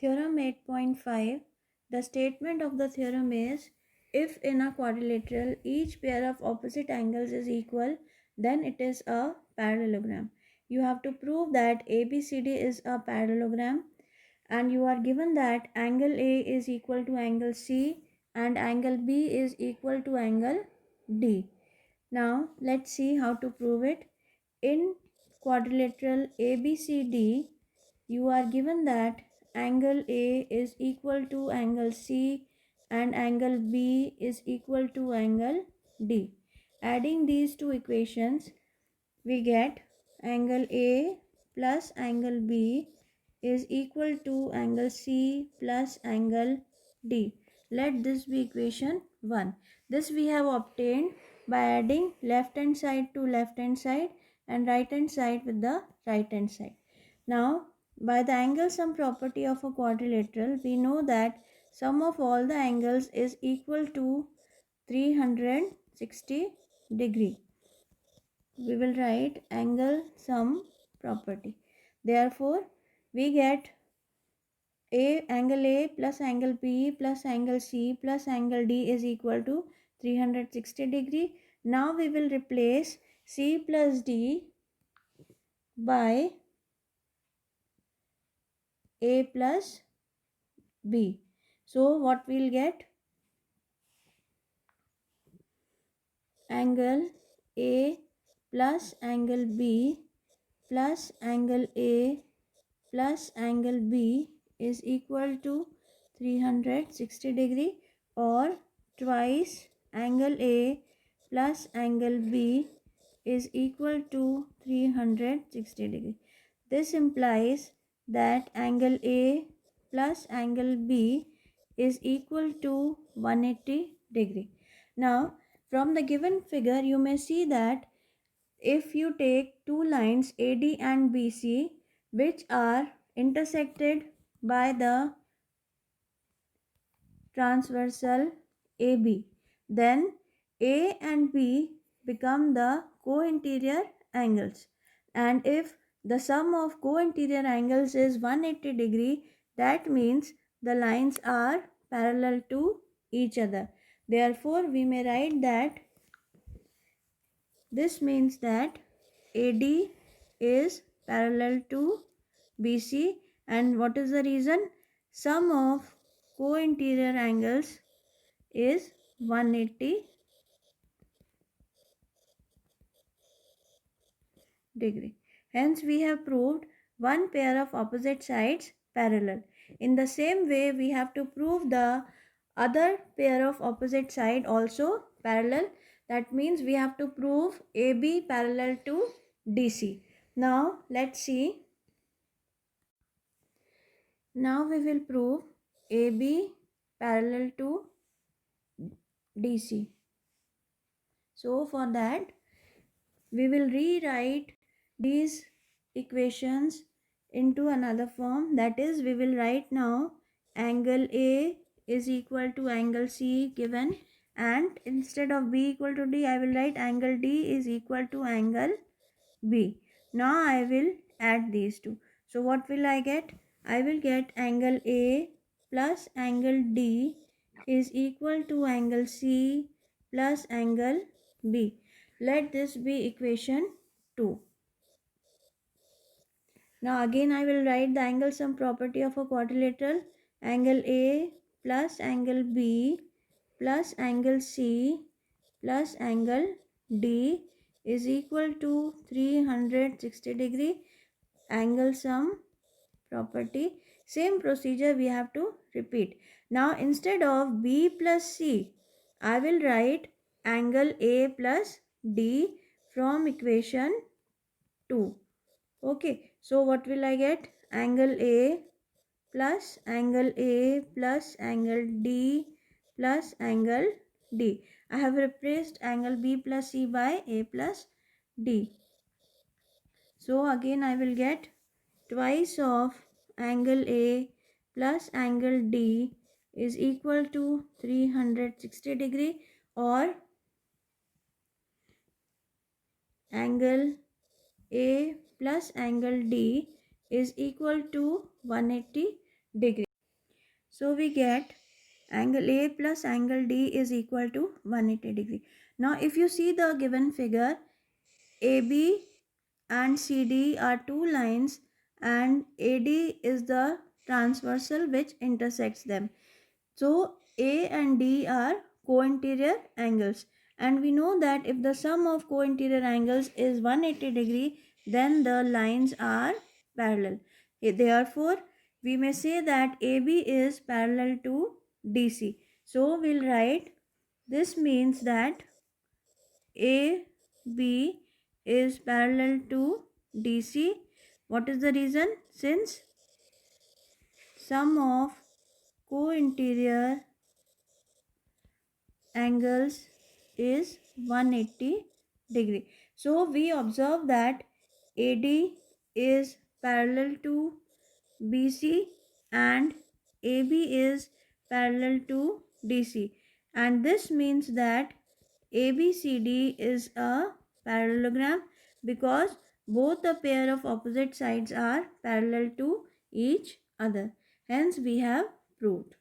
Theorem 8.5. The statement of the theorem is, if in a quadrilateral each pair of opposite angles is equal, then it is a parallelogram. You have to prove that ABCD is a parallelogram, and you are given that angle A is equal to angle C and angle B is equal to angle D. Now let's see how to prove it. In quadrilateral ABCD, you are given that angle A is equal to angle C and angle B is equal to angle D. Adding these two equations, we get angle A plus angle B is equal to angle C plus angle D. Let this be equation 1. This we have obtained by adding left hand side to left hand side and right hand side with the right hand side. Now, by the angle sum property of a quadrilateral, we know that sum of all the angles is equal to 360 degree. We will write angle sum property. Therefore, we get angle A plus angle B plus angle C plus angle D is equal to 360 degree. Now we will replace C plus D by A plus B. So what we'll get? Angle A plus angle B plus angle A plus angle B is equal to 360 degree, or twice angle A plus angle B is equal to 360 degree. This implies that angle A plus angle B is equal to 180 degree. Now, from the given figure, you may see that if you take two lines AD and BC, which are intersected by the transversal AB, then A and B become the co-interior angles. And if the sum of co-interior angles is 180 degree, that means the lines are parallel to each other. Therefore, we may write that this means that AD is parallel to BC, and what is the reason? Sum of co-interior angles is 180 degree. Hence we have proved one pair of opposite sides parallel. In the same way, we have to prove the other pair of opposite side also parallel. That means we have to prove AB parallel to DC. Now let's see. Now we will prove AB parallel to DC. So for that, we will rewrite these equations into another form. That is, we will write now angle A is equal to angle C given, and instead of B equal to D, I will write angle D is equal to angle B. Now I will add these two. So what will I get? I will get angle A plus angle D is equal to angle C plus angle B. Let this be equation 2. Now again I will write the angle sum property of a quadrilateral. Angle A plus angle B plus angle C plus angle D is equal to 360 degree. Angle sum property. Same procedure we have to repeat. Now instead of B plus C, I will write angle A plus D from equation 2. Okay, so what will I get? Angle A plus angle A plus angle D plus angle D. I have replaced angle B plus C by A plus D. So again I will get twice of angle A plus angle D is equal to 360 degree, or angle A plus angle D is equal to 180 degree. So we get angle A plus angle D is equal to 180 degree. Now if you see the given figure, AB and CD are two lines and AD is the transversal which intersects them. So A and D are co-interior angles, and we know that if the sum of co-interior angles is 180 degree, then the lines are parallel. Therefore, we may say that AB is parallel to DC. So we'll write, this means that AB is parallel to DC. What is the reason? Since sum of co-interior angles is 180 degree. So we observe that AD is parallel to BC and AB is parallel to DC, and this means that ABCD is a parallelogram because both the pair of opposite sides are parallel to each other. Hence we have proved.